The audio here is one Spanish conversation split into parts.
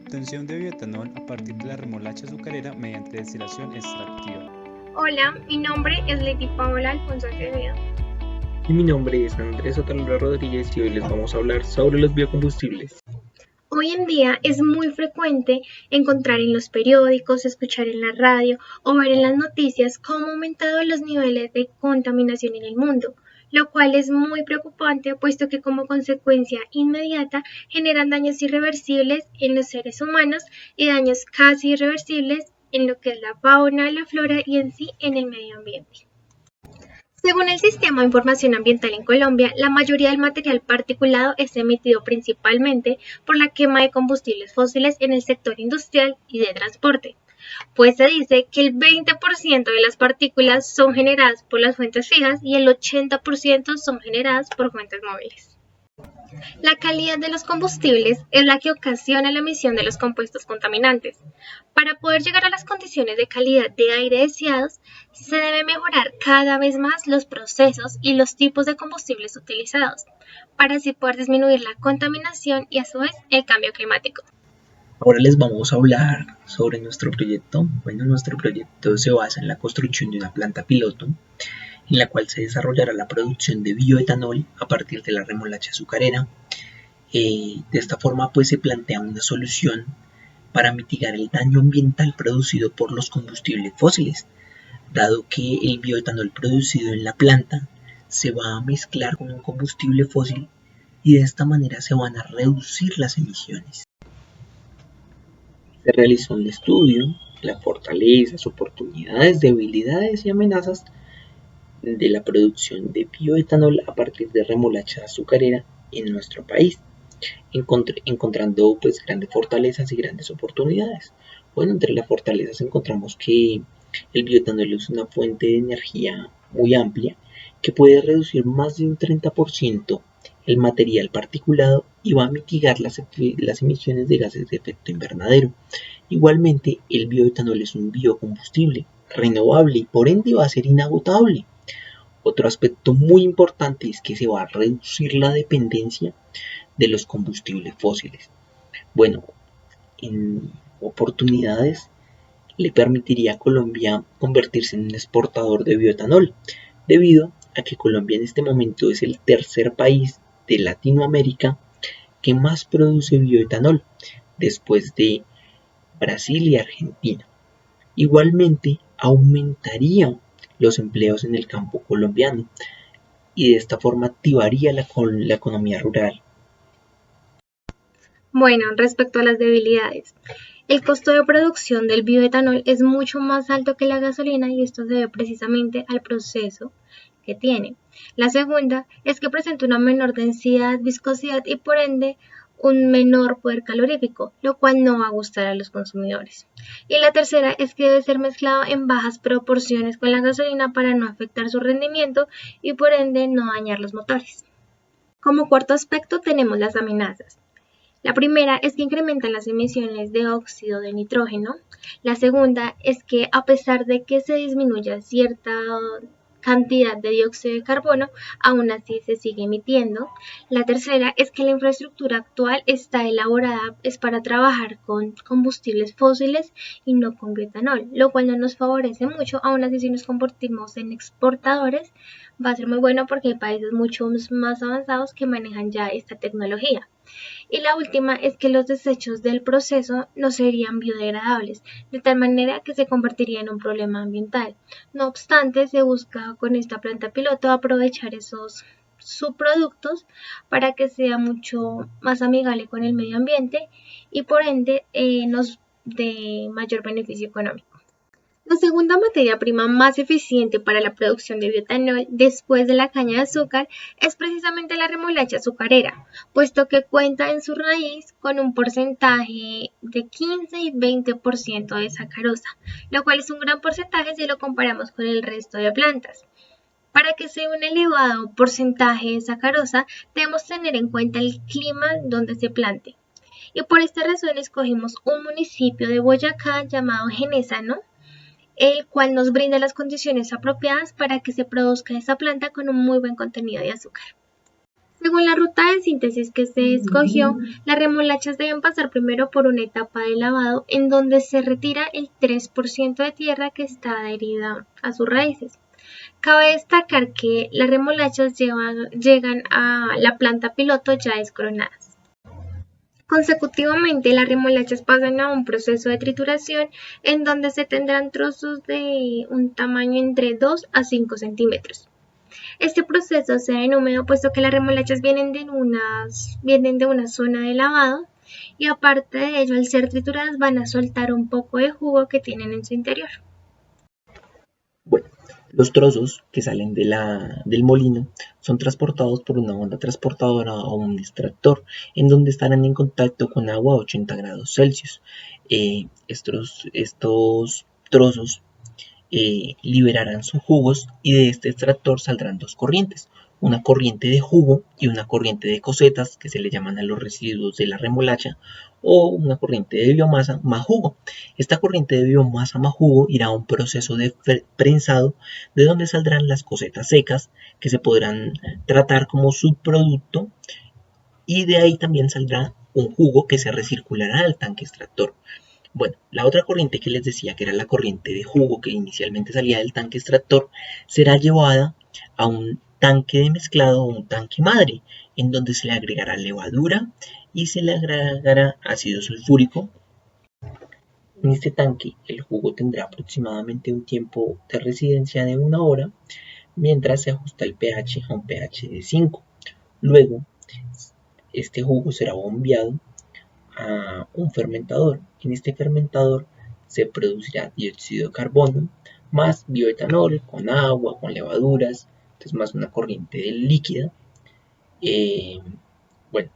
obtención de bioetanol a partir de la remolacha azucarera mediante destilación extractiva. Hola, mi nombre es Leti Paola Alfonso Acevedo. Y mi nombre es Andrés Otalora Rodríguez y hoy les vamos a hablar sobre los biocombustibles. Hoy en día es muy frecuente encontrar en los periódicos, escuchar en la radio o ver en las noticias cómo han aumentado los niveles de contaminación en el mundo, lo cual es muy preocupante puesto que como consecuencia inmediata generan daños irreversibles en los seres humanos y daños casi irreversibles en lo que es la fauna, la flora y en sí en el medio ambiente. Según el Sistema de Información Ambiental en Colombia, la mayoría del material particulado es emitido principalmente por la quema de combustibles fósiles en el sector industrial y de transporte, pues se dice que el 20% de las partículas son generadas por las fuentes fijas y el 80% son generadas por fuentes móviles. La calidad de los combustibles es la que ocasiona la emisión de los compuestos contaminantes. Para poder llegar a las condiciones de calidad de aire deseados, se debe mejorar cada vez más los procesos y los tipos de combustibles utilizados, para así poder disminuir la contaminación y a su vez el cambio climático. Ahora les vamos a hablar sobre nuestro proyecto. Nuestro proyecto se basa en la construcción de una planta piloto en la cual se desarrollará la producción de bioetanol a partir de la remolacha azucarera. De esta forma pues se plantea una solución para mitigar el daño ambiental producido por los combustibles fósiles, dado que el bioetanol producido en la planta se va a mezclar con un combustible fósil y de esta manera se van a reducir las emisiones. Se realizó un estudio, las fortalezas, oportunidades, debilidades y amenazas de la producción de bioetanol a partir de remolacha azucarera en nuestro país, encontrando pues grandes fortalezas y grandes oportunidades. Entre las fortalezas encontramos que el bioetanol es una fuente de energía muy amplia que puede reducir más de un 30% el material particulado y va a mitigar las emisiones de gases de efecto invernadero. Igualmente, el bioetanol es un biocombustible renovable y por ende va a ser inagotable. Otro aspecto muy importante es que se va a reducir la dependencia de los combustibles fósiles. En oportunidades le permitiría a Colombia convertirse en un exportador de bioetanol, debido a que Colombia en este momento es el tercer país de Latinoamérica que más produce bioetanol, después de Brasil y Argentina. Igualmente, aumentaría los empleos en el campo colombiano y de esta forma activaría la economía rural. Bueno, respecto a las debilidades, el costo de producción del bioetanol es mucho más alto que la gasolina y esto se debe precisamente al proceso que tiene. La segunda es que presenta una menor densidad, viscosidad y por ende un menor poder calorífico, lo cual no va a gustar a los consumidores. Y la tercera es que debe ser mezclado en bajas proporciones con la gasolina para no afectar su rendimiento y por ende no dañar los motores. Como cuarto aspecto tenemos las amenazas. La primera es que incrementan las emisiones de óxido de nitrógeno. La segunda es que a pesar de que se disminuya cierta cantidad de dióxido de carbono, aún así se sigue emitiendo. La tercera es que la infraestructura actual está elaborada es para trabajar con combustibles fósiles y no con bioetanol, lo cual no nos favorece mucho. Aún así, si nos convertimos en exportadores, va a ser muy bueno porque hay países mucho más avanzados que manejan ya esta tecnología. Y la última es que los desechos del proceso no serían biodegradables, de tal manera que se convertiría en un problema ambiental. No obstante, se busca con esta planta piloto aprovechar esos subproductos para que sea mucho más amigable con el medio ambiente y por ende nos dé mayor beneficio económico. La segunda materia prima más eficiente para la producción de bioetanol después de la caña de azúcar es precisamente la remolacha azucarera, puesto que cuenta en su raíz con un porcentaje de 15 y 20% de sacarosa, lo cual es un gran porcentaje si lo comparamos con el resto de plantas. Para que sea un elevado porcentaje de sacarosa, debemos tener en cuenta el clima donde se plante. Y por esta razón escogimos un municipio de Boyacá llamado Genesano, el cual nos brinda las condiciones apropiadas para que se produzca esta planta con un muy buen contenido de azúcar. Según la ruta de síntesis que se escogió, las remolachas deben pasar primero por una etapa de lavado en donde se retira el 3% de tierra que está adherida a sus raíces. Cabe destacar que las remolachas llegan a la planta piloto ya descoronadas. Consecutivamente, las remolachas pasan a un proceso de trituración en donde se tendrán trozos de un tamaño entre 2 a 5 centímetros. Este proceso se da en húmedo puesto que las remolachas vienen de una zona de lavado y aparte de ello, al ser trituradas van a soltar un poco de jugo que tienen en su interior. Bueno, los trozos que salen del molino son transportados por una onda transportadora o un extractor, en donde estarán en contacto con agua a 80 grados Celsius. Estos trozos liberarán sus jugos y de este extractor saldrán dos corrientes, una corriente de jugo y una corriente de cosetas, que se le llaman a los residuos de la remolacha, o una corriente de biomasa más jugo. Esta corriente de biomasa más jugo irá a un proceso de prensado, de donde saldrán las cosetas secas, que se podrán tratar como subproducto, y de ahí también saldrá un jugo que se recirculará al tanque extractor. Bueno, la otra corriente que les decía, que era la corriente de jugo que inicialmente salía del tanque extractor, será llevada a un tanque de mezclado o un tanque madre, en donde se le agregará levadura y se le agregará ácido sulfúrico. En este tanque el jugo tendrá aproximadamente un tiempo de residencia de 1 hora, mientras se ajusta el pH a un pH de 5. Luego, este jugo será bombeado a un fermentador. En este fermentador se producirá dióxido de carbono más bioetanol con agua, con levaduras, entonces más una corriente líquida. Bueno,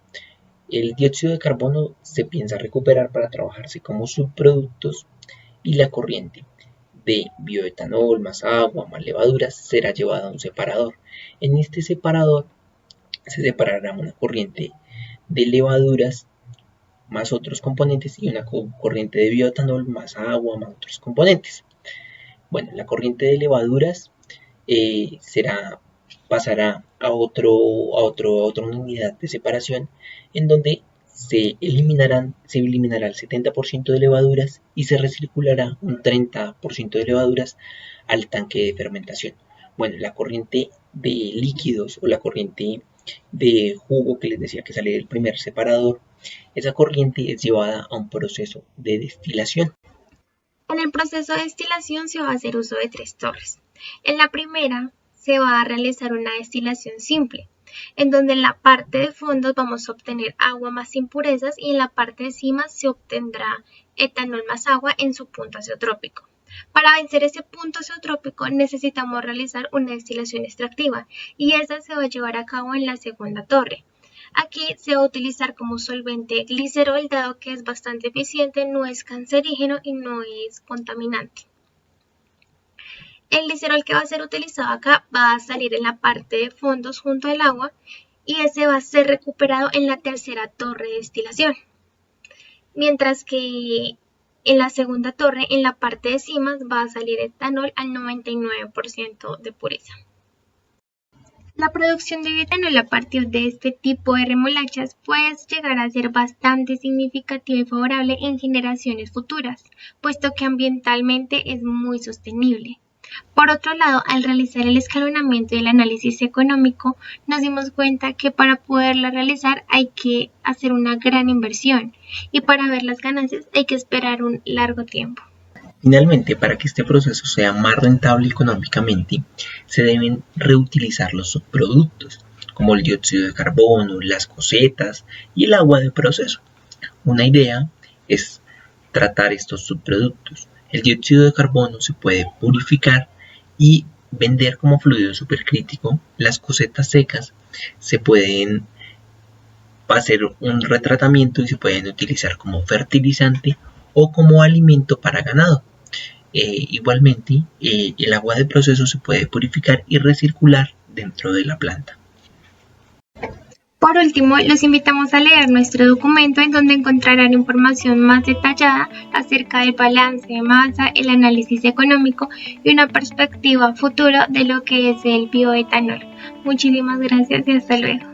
el dióxido de carbono se piensa recuperar para trabajarse como subproductos y la corriente de bioetanol más agua más levaduras será llevada a un separador. En este separador se separará una corriente de levaduras más otros componentes y una corriente de bioetanol más agua más otros componentes. Bueno, la corriente de levaduras pasará a otra unidad de separación, en donde se eliminará el 70% de levaduras y se recirculará un 30% de levaduras al tanque de fermentación. Bueno, la corriente de líquidos o la corriente de jugo que les decía que sale del primer separador, esa corriente es llevada a un proceso de destilación. En el proceso de destilación se va a hacer uso de 3 torres. En la primera se va a realizar una destilación simple, en donde en la parte de fondo vamos a obtener agua más impurezas y en la parte de cima se obtendrá etanol más agua en su punto azeotrópico. Para vencer ese punto azeotrópico necesitamos realizar una destilación extractiva y esa se va a llevar a cabo en la segunda torre. Aquí se va a utilizar como solvente glicerol, dado que es bastante eficiente, no es cancerígeno y no es contaminante. El glicerol que va a ser utilizado acá va a salir en la parte de fondos junto al agua y ese va a ser recuperado en la tercera torre de destilación. Mientras que en la segunda torre, en la parte de cima, va a salir etanol al 99% de pureza. La producción de bioetanol a partir de este tipo de remolachas puede llegar a ser bastante significativa y favorable en generaciones futuras, puesto que ambientalmente es muy sostenible. Por otro lado, al realizar el escalonamiento y el análisis económico, nos dimos cuenta que para poderla realizar hay que hacer una gran inversión y para ver las ganancias hay que esperar un largo tiempo. Finalmente, para que este proceso sea más rentable económicamente, se deben reutilizar los subproductos, como el dióxido de carbono, las cosetas y el agua de proceso. Una idea es tratar estos subproductos. El dióxido de carbono se puede purificar y vender como fluido supercrítico. Las cosetas secas se pueden hacer un retratamiento y se pueden utilizar como fertilizante o como alimento para ganado. Igualmente, el agua de proceso se puede purificar y recircular dentro de la planta. Por último, los invitamos a leer nuestro documento en donde encontrarán información más detallada acerca del balance de masa, el análisis económico y una perspectiva futura de lo que es el bioetanol. Muchísimas gracias y hasta luego.